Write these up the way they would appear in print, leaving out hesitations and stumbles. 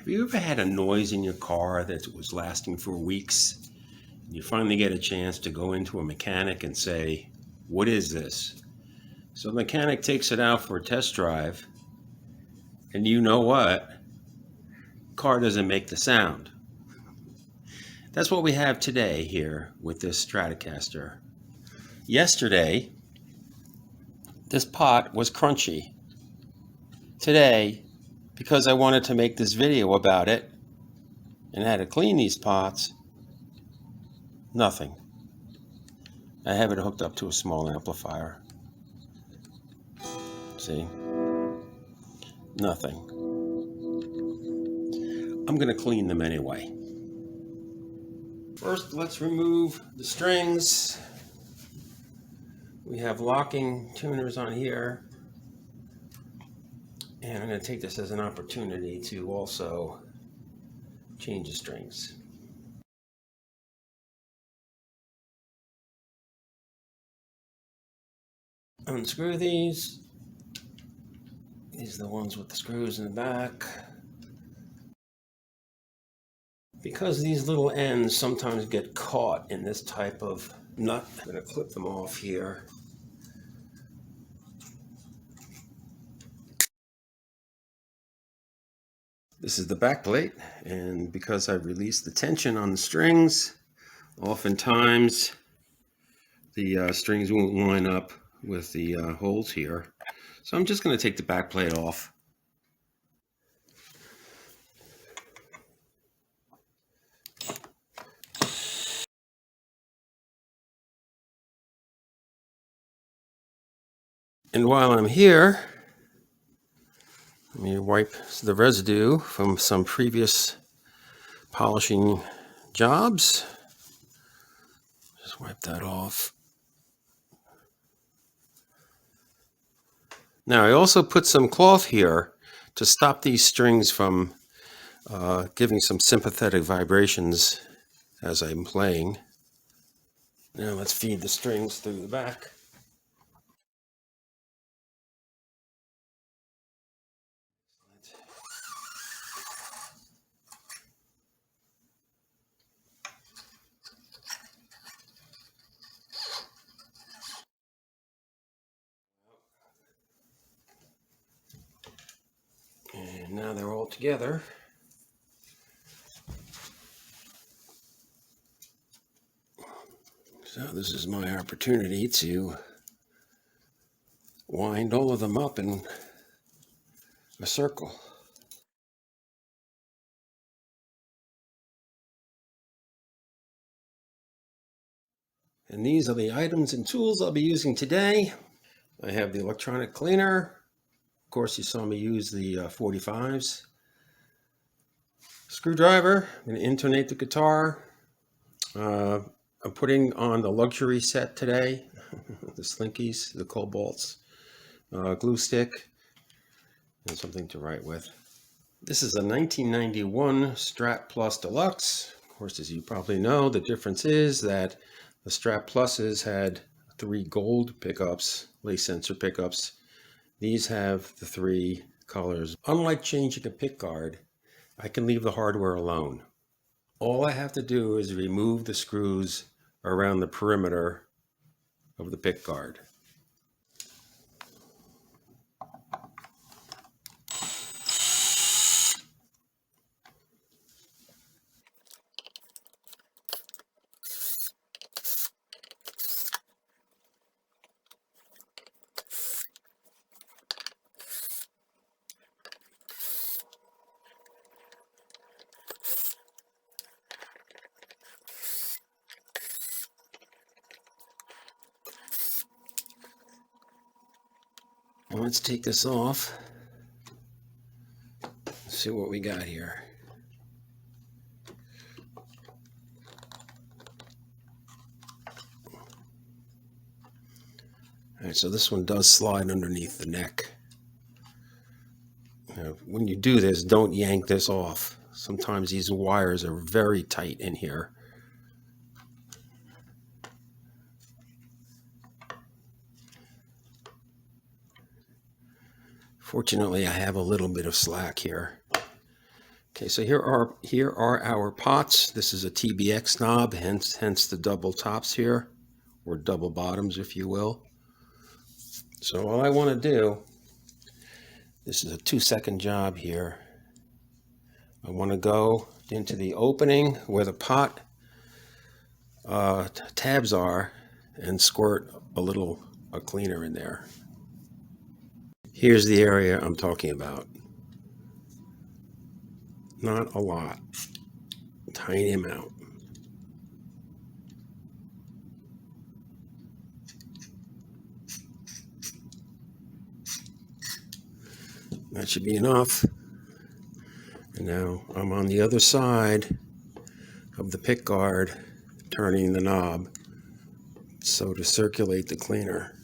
Have you ever had a noise in your car that was lasting for weeks? You finally get a chance to go into a mechanic and say, "What is this?" So the mechanic takes it out for a test drive, and you know what? Car doesn't make the sound. That's what we have today here with this Stratocaster. Yesterday, this pot was crunchy. Today, because I wanted to make this video about it and had to clean these pots, nothing. I have it hooked up to a small amplifier. See? Nothing. I'm going to clean them anyway. First, let's remove the strings. We have locking tuners on here. And I'm going to take this as an opportunity to also change the strings. Unscrew these. These are the ones with the screws in the back. Because these little ends sometimes get caught in this type of nut, I'm going to clip them off here. This is the back plate, and because I've released the tension on the strings, oftentimes the strings won't line up with the holes here. So I'm just going to take the back plate off. And while I'm here, let me wipe the residue from some previous polishing jobs. Just wipe that off. Now I also put some cloth here to stop these strings from giving some sympathetic vibrations as I'm playing. Now let's feed the strings through the back. And now they're all together. So this is my opportunity to wind all of them up in a circle. And these are the items and tools I'll be using today. I have the electronic cleaner. Of course, you saw me use the 45s. Screwdriver, I'm going to intonate the guitar. I'm putting on the luxury set today, the Slinkies, the Cobalts, glue stick, and something to write with. This is a 1991 Strat Plus Deluxe. Of course, as you probably know, the difference is that the Strat Pluses had 3 gold pickups, lace sensor pickups. These have the 3 colors. Unlike changing a pick guard, I can leave the hardware alone. All I have to do is remove the screws around the perimeter of the pick guard. And let's take this off. Let's see what we got here. All right, so this one does slide underneath the neck. Now, when you do this, don't yank this off. Sometimes these wires are very tight in here. Fortunately, I have a little bit of slack here Okay, so here are our pots. This is a TBX knob, hence the double tops here, or double bottoms, if you will. So all I want to do, this is a 2-second job here. I want to go into the opening where the pot tabs are and squirt a cleaner in there. Here's the area I'm talking about. Not a lot, tiny amount. That should be enough. And now I'm on the other side of the pick guard, turning the knob so to circulate the cleaner.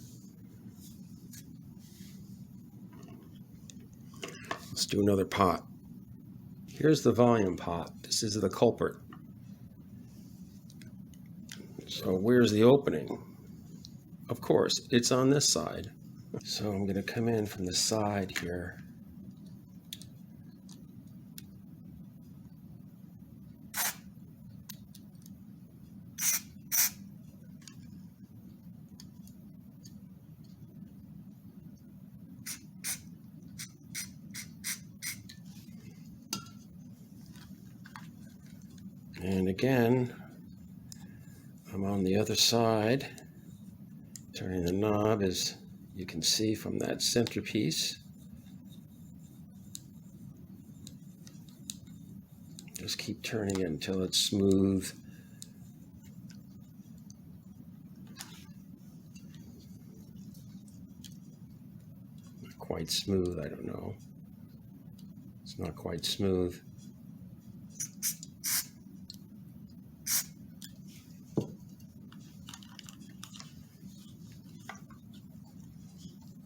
Let's do another pot. Here's the volume pot. This is the culprit. So where's the opening? Of course, it's on this side. So I'm going to come in from the side here. And again, I'm on the other side, turning the knob, as you can see from that centerpiece. Just keep turning it until it's smooth. Not quite smooth, I don't know. It's not quite smooth.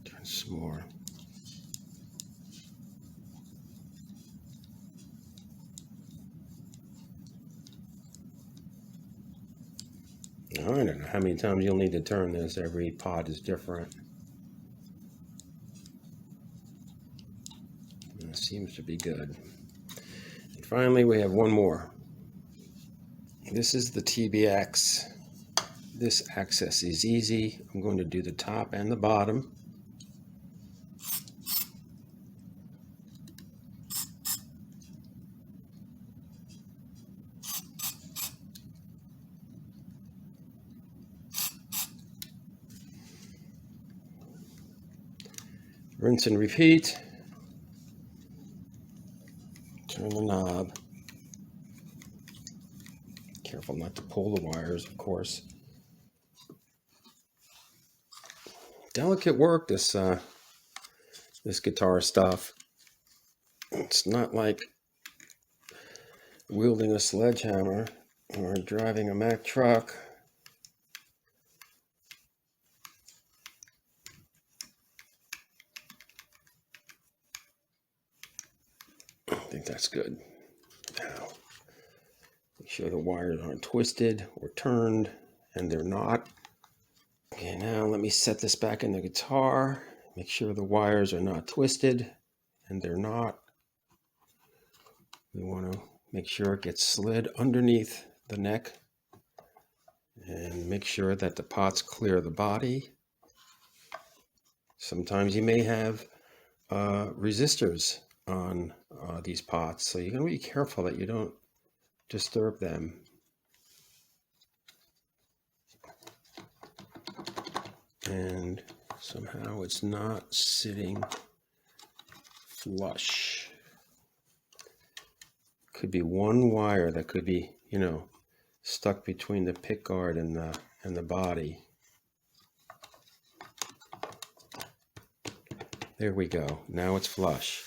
Turn some more. I don't know how many times you'll need to turn this. Every pot is different. And it seems to be good. And finally, we have one more. This is the TBX. This access is easy. I'm going to do the top and the bottom. Rinse and repeat. Turn the knob. Careful not to pull the wires, of course. Delicate work, this guitar stuff. It's not like wielding a sledgehammer or driving a Mack truck. I think that's good. Now, make sure the wires aren't twisted or turned, and they're not. Okay, now let me set this back in the guitar. Make sure the wires are not twisted, and they're not. We want to make sure it gets slid underneath the neck, and make sure that the pots clear the body. Sometimes you may have resistors on these pots, so you're going to be careful that you don't disturb them. And somehow it's not sitting flush. Could be one wire that could be, stuck between the pick guard and the body. There we go. Now it's flush.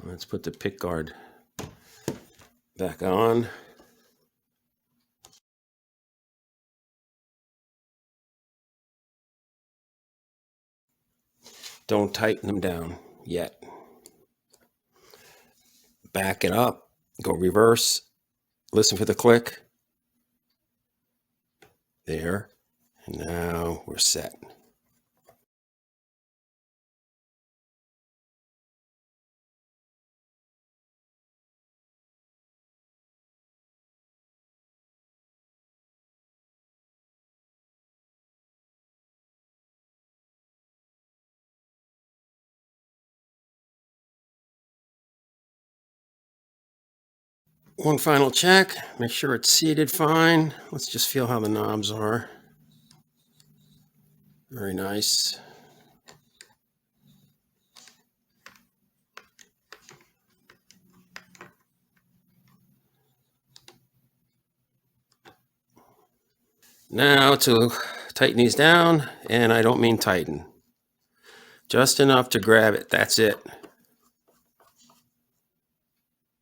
Let's put the pick guard back on. Don't tighten them down yet. Back it up. Go reverse. Listen for the click. There. And now we're set. One final check, make sure it's seated fine. Let's just feel how the knobs are. Very nice. Now to tighten these down, and I don't mean tighten. Just enough to grab it, that's it.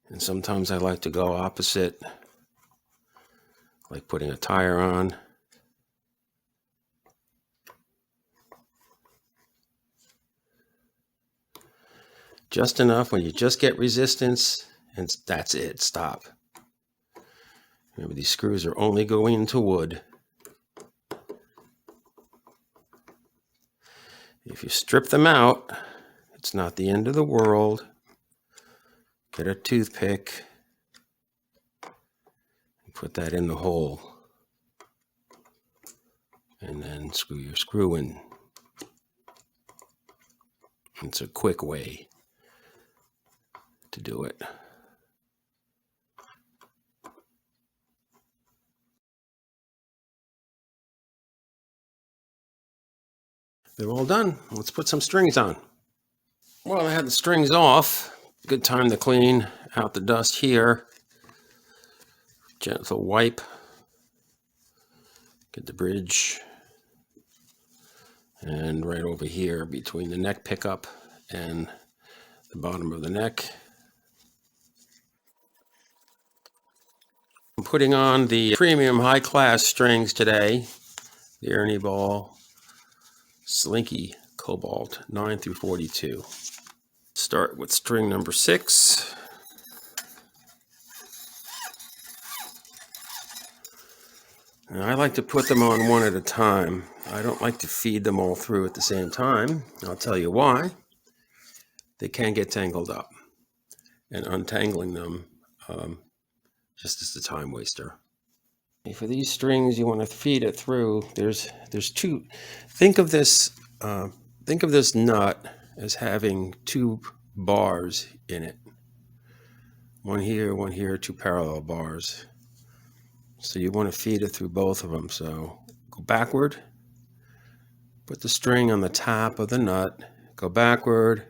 And sometimes I like to go opposite, like putting a tire on. Just enough when you just get resistance, and that's it, stop. Remember, these screws are only going into wood. If you strip them out, it's not the end of the world. Get a toothpick and put that in the hole. And then screw your screw in. It's a quick way to do it. They're all done. Let's put some strings on. Well, I had the strings off. Good time to clean out the dust here. Gentle wipe. Get the bridge. And right over here between the neck pickup and the bottom of the neck. I'm putting on the premium high-class strings today. The Ernie Ball Slinky Cobalt 9 through 42. Start with string number 6. And I like to put them on one at a time. I don't like to feed them all through at the same time. I'll tell you why. They can get tangled up. And untangling them just is a time waster. For these strings, you want to feed it through. There's two. Think of this nut as having 2 bars in it. One here, 2 parallel bars. So you want to feed it through both of them. So go backward, put the string on the top of the nut, go backward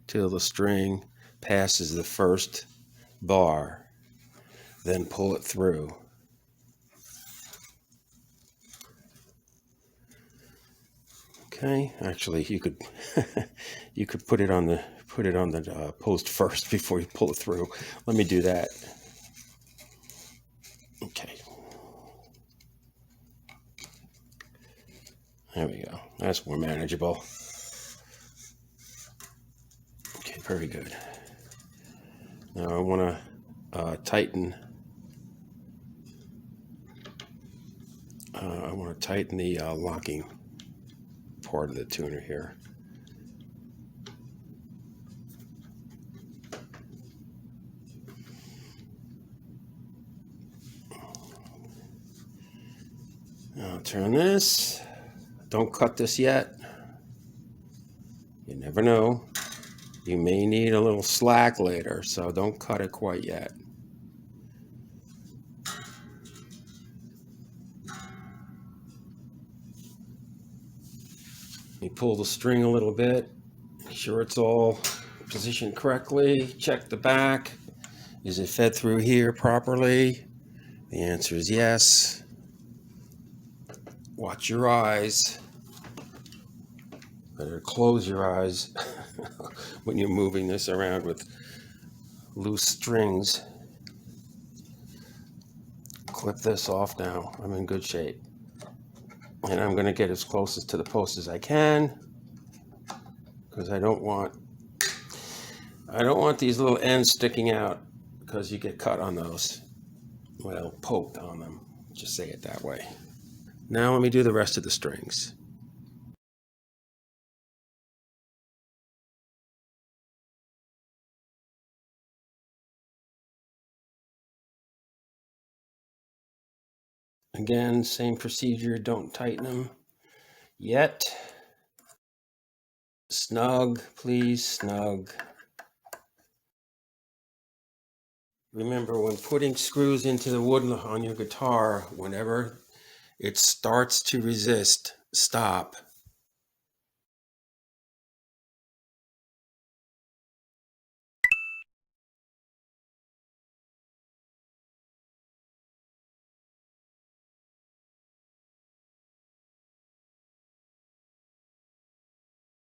till the string passes the first bar, then pull it through. Okay, actually you could you could put it on the post first before you pull it through. Let me do that. Okay. There we go. That's more manageable. Okay, very good. Now I want to tighten. I want to tighten the locking part of the tuner here. Now turn this. Don't cut this yet. You never know. You may need a little slack later, so don't cut it quite yet. You pull the string a little bit, make sure it's all positioned correctly. Check the back. Is it fed through here properly? The answer is yes. Watch your eyes. Better close your eyes when you're moving this around with loose strings. Clip this off now. I'm in good shape. And I'm going to get as close to the post as I can because I don't want these little ends sticking out because you get cut on those. Well, poked on them. Just say it that way. Now let me do the rest of the strings. Again, same procedure. Don't tighten them yet. Snug, please, snug. remember when putting screws into the wood on your guitar, whenever it starts to resist, stop